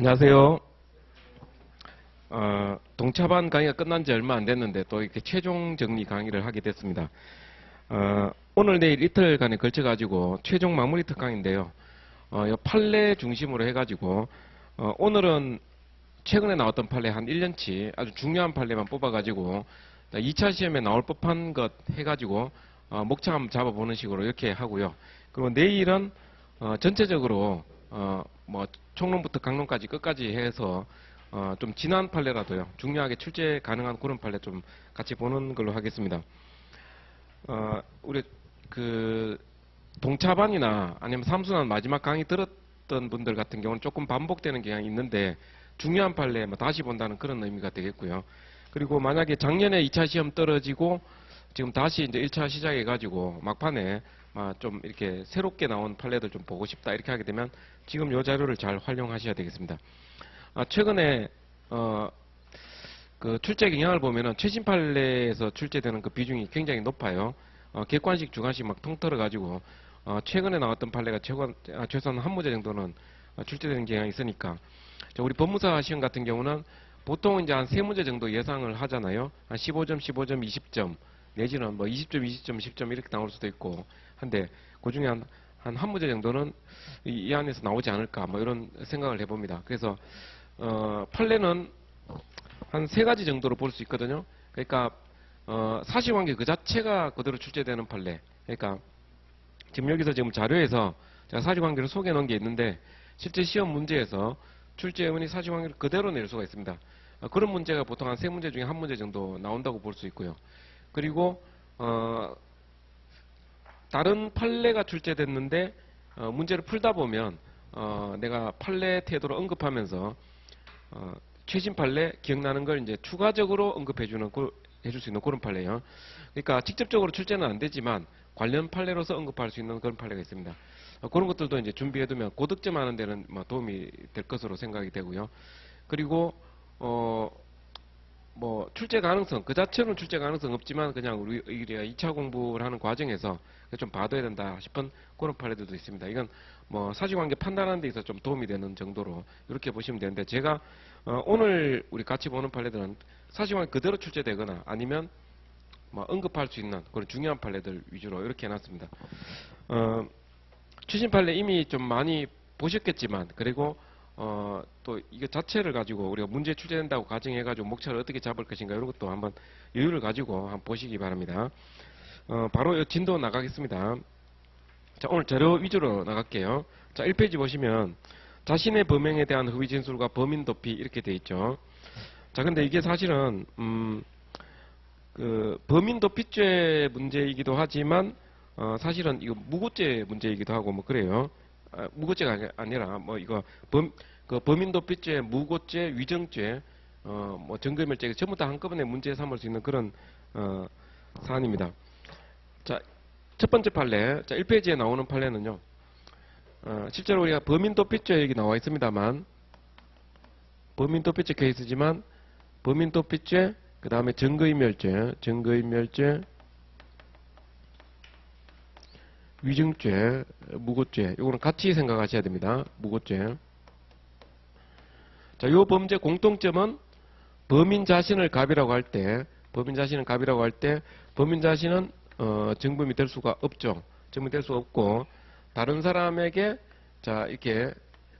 안녕하세요. 동차반 강의가 끝난 지 얼마 안 됐는데 또 이렇게 최종 정리 강의를 하게 됐습니다. 오늘 내일 이틀간에 걸쳐가지고 최종 마무리 특강인데요. 이 판례 중심으로 해가지고 오늘은 최근에 나왔던 판례 한 1년치 아주 중요한 판례만 뽑아가지고 2차 시험에 나올 법한 것 해가지고 목차 한번 잡아보는 식으로 이렇게 하고요. 그리고 내일은 전체적으로 뭐 총론부터 강론까지 끝까지 해서 좀 지난 판례라도요 중요하게 출제 가능한 그런 판례 좀 같이 보는 걸로 하겠습니다. 우리 그 동차반이나 아니면 삼순환 마지막 강의 들었던 분들 같은 경우는 조금 반복되는 경향이 있는데 중요한 판례 뭐 다시 본다는 그런 의미가 되겠고요. 그리고 만약에 작년에 2차 시험 떨어지고 지금 다시 이제 1차 시작해 가지고 막판에 좀 이렇게 새롭게 나온 판례들 좀 보고 싶다 이렇게 하게 되면 지금 이 자료를 잘 활용하셔야 되겠습니다. 최근에 그 출제 경향을 보면은 최신 판례에서 출제되는 그 비중이 굉장히 높아요. 객관식 주관식 막 통틀어 가지고 최근에 나왔던 판례가 최소한 한 문제 정도는 출제되는 경향이 있으니까 우리 법무사 시험 같은 경우는 보통 이제 한 세 문제 정도 예상을 하잖아요. 한 15점, 15점, 20점 내지는 뭐 20점, 20점, 10점 이렇게 나올 수도 있고 한데 그 중에 한 문제 정도는 이 안에서 나오지 않을까 뭐 이런 생각을 해봅니다. 그래서 판례는 한 세 가지 정도로 볼 수 있거든요. 그러니까 사실관계 그 자체가 그대로 출제되는 판례. 그러니까 지금 여기서 지금 자료에서 제가 사실관계를 소개해 놓은 게 있는데 실제 시험 문제에서 출제원이 사실관계를 그대로 낼 수가 있습니다. 그런 문제가 보통 한 세 문제 중에 한 문제 정도 나온다고 볼 수 있고요. 그리고 다른 판례가 출제됐는데 문제를 풀다 보면 내가 판례 태도를 언급하면서 최신 판례 기억나는 걸 이제 추가적으로 해줄 수 있는 그런 판례예요. 그러니까 직접적으로 출제는 안 되지만 관련 판례로서 언급할 수 있는 그런 판례가 있습니다. 그런 것들도 이제 준비해두면 고득점하는 데는 뭐 도움이 될 것으로 생각이 되고요. 그리고 뭐 출제 가능성 그 자체는 출제 가능성 없지만 그냥 우리가 2차 공부를 하는 과정에서 좀 봐둬야 된다 싶은 그런 판례들도 있습니다. 이건 뭐 사실관계 판단하는 데 있어서 좀 도움이 되는 정도로 이렇게 보시면 되는데 제가 오늘 우리 같이 보는 판례들은 사실관계 그대로 출제되거나 아니면 뭐 언급할 수 있는 그런 중요한 판례들 위주로 이렇게 해놨습니다. 최신 판례 이미 좀 많이 보셨겠지만 그리고 또 이거 자체를 가지고 우리가 문제 출제된다고 가정해가지고 목차를 어떻게 잡을 것인가 이런 것도 한번 여유를 가지고 한번 보시기 바랍니다. 바로 진도 나가겠습니다. 자, 오늘 자료 위주로 나갈게요. 자, 1페이지 보시면 자신의 범행에 대한 허위 진술과 범인 도피 이렇게 돼 있죠. 자, 근데 이게 사실은 그 범인 도피죄 문제이기도 하지만 사실은 이거 무고죄 문제이기도 하고 뭐 그래요. 무고죄가 아니라 뭐 이거 범인 도피죄, 무고죄, 위정죄, 뭐 증거인멸죄 전부 다 한꺼번에 문제 삼을 수 있는 그런 사안입니다. 자, 첫 번째 판례, 자 1페이지에 나오는 판례는요. 실제로 우리가 범인 도피죄 여기 나와 있습니다만 범인 도피죄 케이스지만 범인 도피죄 그 다음에 증거인멸죄, 위증죄, 무고죄 이거는 같이 생각하셔야 됩니다. 무고죄. 자, 요 범죄 공통점은 범인 자신을 갑이라고 할 때 범인 자신은 증범이 될 수가 없죠. 증범이 될 수가 없고 다른 사람에게 자 이렇게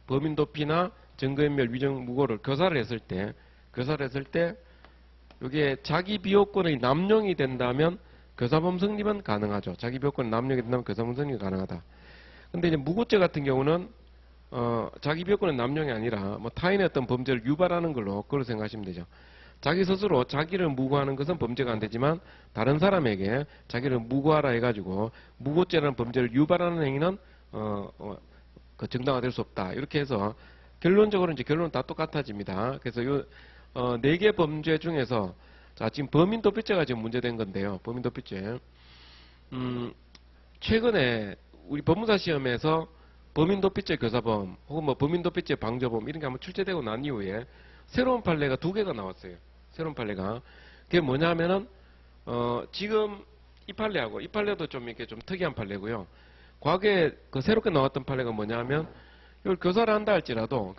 범인 도피나 증거인멸, 위증, 무고를 교사를 했을 때 이게 자기 비호권의 남용이 된다면 교사범 성립은 가능하죠. 자기 비호권의 남용이 된다면 교사범 성립이 가능하다. 근데 이제 무고죄 같은 경우는 자기 비호권의 남용이 아니라 뭐 타인의 어떤 범죄를 유발하는 걸로 그걸 생각하시면 되죠. 자기 스스로 자기를 무고하는 것은 범죄가 안 되지만 다른 사람에게 자기를 무고하라 해가지고 무고죄라는 범죄를 유발하는 행위는 그 정당화될 수 없다. 이렇게 해서 결론적으로 이제 결론은 다 똑같아집니다. 그래서 요 네 개 범죄 중에서 자 지금 범인 도피죄가 지금 문제된 건데요. 범인 도피죄. 최근에 우리 법무사 시험에서 범인 도피죄 교사범 혹은 뭐 범인 도피죄 방조범 이런 게 한번 출제되고 난 이후에 새로운 판례가 두 개가 나왔어요. 새로운 판례가. 그게 뭐냐면은 지금 이 판례하고 이 판례도 좀 이렇게 좀 특이한 판례고요. 과거에 그 새롭게 나왔던 판례가 뭐냐면 이걸 교사를 한다 할지라도,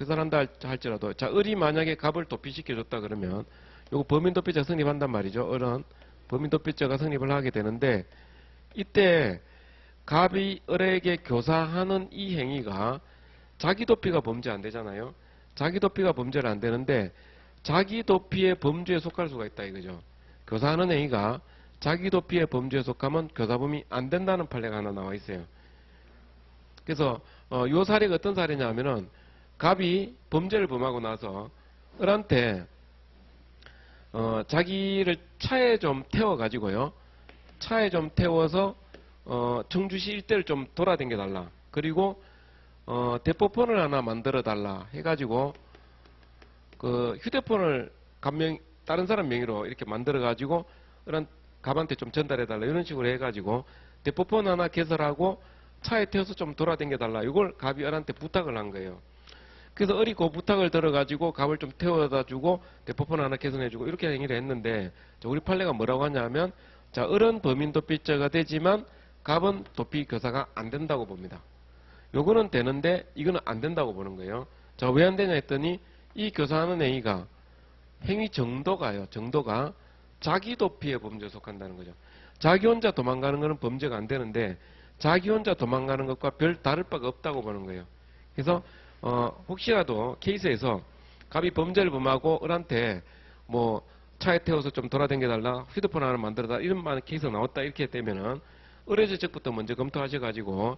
자, 을이 만약에 갑을 도피시켜줬다 그러면, 요거 범인도피죄가 성립한단 말이죠. 을은 범인도피죄가 성립을 하게 되는데, 이때 갑이 을에게 교사하는 이 행위가 자기 도피가 범죄 안 되잖아요. 자기 도피가 범죄를 안 되는데, 자기 도피의 범죄에 속할 수가 있다 이거죠. 교사하는 행위가 자기 도피의 범죄에 속하면 교사범위 안 된다는 판례가 하나 나와 있어요. 그래서 요 사례가 어떤 사례냐면은 갑이 범죄를 범하고 나서 을한테 자기를 차에 좀 태워 가지고요. 차에 좀 태워서 청주시 일대를 좀 돌아다녀 달라. 그리고 대포폰을 하나 만들어 달라 해가지고 그 휴대폰을 다른 사람 명의로 이렇게 만들어 가지고 이런 갑한테 좀 전달해 달라 이런 식으로 해가지고 대포폰 하나 개설하고 차에 태워서 좀 돌아다녀 달라 이걸 갑이 을한테 부탁을 한 거예요. 그래서 을이 그 부탁을 들어가지고 갑을 좀 태워다 주고 대포폰 하나 개선해 주고 이렇게 행위를 했는데 우리 판례가 뭐라고 하냐면 자, 을은 범인 도피죄가 되지만 갑은 도피 교사가 안 된다고 봅니다. 요거는 되는데 이거는 안 된다고 보는 거예요. 자, 왜 안 되냐 했더니 이 교사하는 행위가 행위 정도가 자기 도피의 범죄에 속한다는 거죠. 자기 혼자 도망가는 것은 범죄가 안 되는데 자기 혼자 도망가는 것과 별 다를 바가 없다고 보는 거예요. 그래서 혹시라도 케이스에서 갑이 범죄를 범하고 을한테 뭐 차에 태워서 좀 돌아다녀 달라 휴대폰 하나 만들어 달라 이런 케이스가 나왔다 이렇게 되면은 을의 죄책부터 먼저 검토하셔가지고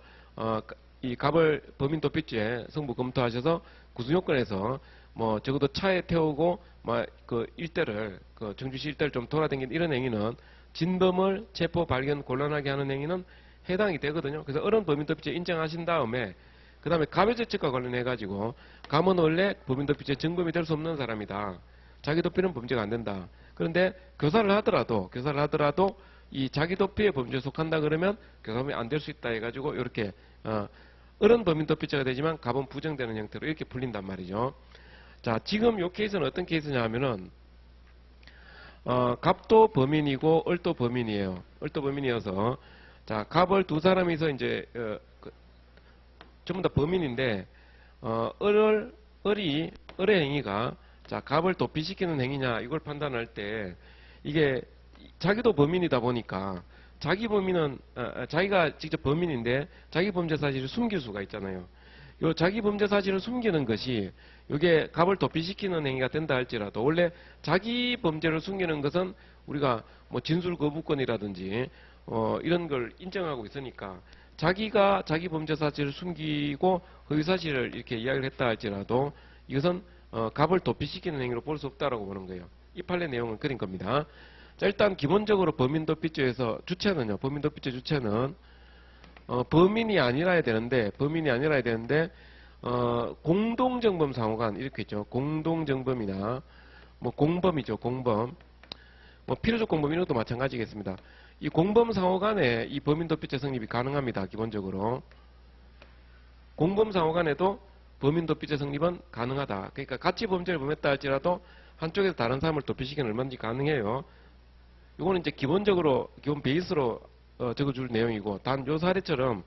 이 갑을 범인 도피죄 성부 검토하셔서 구속요건에서 뭐 적어도 차에 태우고 그 일대를 그 청주시 일대를 좀 돌아다니는 이런 행위는 진범을 체포 발견 곤란하게 하는 행위는 해당이 되거든요. 그래서 을은 범인 도피죄 인정하신 다음에 그 다음에 갑의 죄책과 관련해 가지고 갑은 원래 범인 도피죄 증범이 될 수 없는 사람이다. 자기 도피는 범죄가 안 된다. 그런데 교사를 하더라도 이 자기 도피의 범죄에 속한다 그러면 교사범이 안 될 수 있다 해가지고 이렇게 을은 범인 도피죄가 되지만 갑은 부정되는 형태로 이렇게 풀린단 말이죠. 자, 지금 이 케이스는 어떤 케이스냐 하면은 갑도 범인이고 을도 범인이에요. 을도 범인이어서 자, 갑을 두 사람이서 이제 전부 다 범인인데 을의 행위가 자, 갑을 도피시키는 행위냐 이걸 판단할 때 이게 자기도 범인이다 보니까 자기 범인은 자기가 직접 범인인데 자기 범죄 사실을 숨길 수가 있잖아요. 요 자기 범죄 사실을 숨기는 것이 이게 갑을 도피시키는 행위가 된다 할지라도 원래 자기 범죄를 숨기는 것은 우리가 뭐 진술 거부권이라든지 이런 걸 인정하고 있으니까 자기가 자기 범죄 사실을 숨기고 허위 사실을 이렇게 이야기를 했다 할지라도 이것은 갑을 도피시키는 행위로 볼 수 없다라고 보는 거예요. 이 판례 내용은 그린 겁니다. 자, 일단 기본적으로 범인도피죄에서 주체는요. 범인도피죄 주체는 범인이 아니라야 되는데 공동정범 상호간 이렇게 있죠. 공동정범이나 뭐 공범이죠. 공범 뭐 필요적 공범 이런 것도 마찬가지겠습니다. 이 공범 상호간에 이 범인도피죄 성립이 가능합니다. 기본적으로 공범 상호간에도 범인도피죄 성립은 가능하다. 그러니까 같이 범죄를 범했다 할지라도 한쪽에서 다른 사람을 도피시키는 얼마든지 가능해요. 이거는 이제 기본 베이스로 적어줄 내용이고 단 요 사례처럼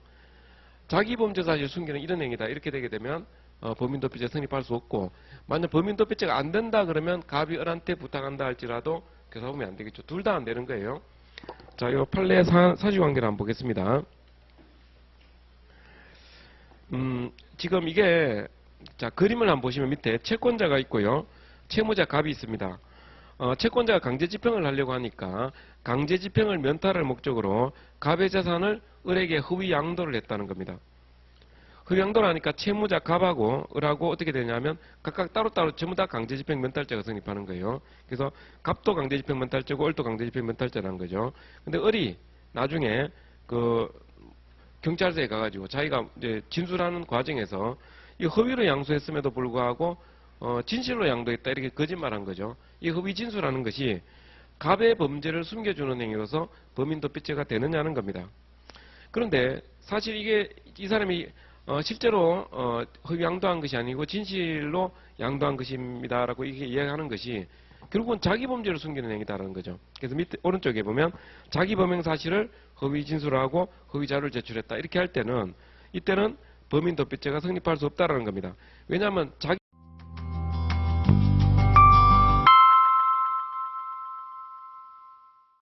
자기 범죄 사실 숨기는 이런 행위다 이렇게 되게 되면 범인도피죄 성립할 수 없고 만약 범인도피죄가 안 된다 그러면 갑이 을한테 부탁한다 할지라도 교사범이 안 되겠죠. 둘 다 안 되는 거예요. 자, 요 판례 사실관계를 한번 보겠습니다. 지금 이게 자 그림을 한번 보시면 밑에 채권자가 있고요. 채무자 갑이 있습니다. 채권자가 강제집행을 하려고 하니까 강제집행을 면탈할 목적으로 갑의 재산을 을에게 허위 양도를 했다는 겁니다. 허위 양도를 하니까 채무자 갑하고 을하고 어떻게 되냐면 각각 따로따로 전부 다 강제집행 면탈죄가 성립하는 거예요. 그래서 갑도 강제집행 면탈죄고 을도 강제집행 면탈죄라는 거죠. 근데 을이 나중에 그 경찰서에 가가지고 자기가 이제 진술하는 과정에서 이 허위로 양수했음에도 불구하고 진실로 양도했다 이렇게 거짓말한 거죠. 이 허위 진술하는 것이 갑의 범죄를 숨겨주는 행위로서 범인도피죄가 되느냐는 겁니다. 그런데 사실 이게 이 사람이 실제로 허위 양도한 것이 아니고 진실로 양도한 것입니다라고 이렇게 이야기하는 것이 결국은 자기 범죄를 숨기는 행위다라는 거죠. 그래서 밑에 오른쪽에 보면 자기 범행 사실을 허위 진술하고 허위 자료를 제출했다 이렇게 할 때는 이때는 범인 도피죄가 성립할 수 없다라는 겁니다. 왜냐하면 자기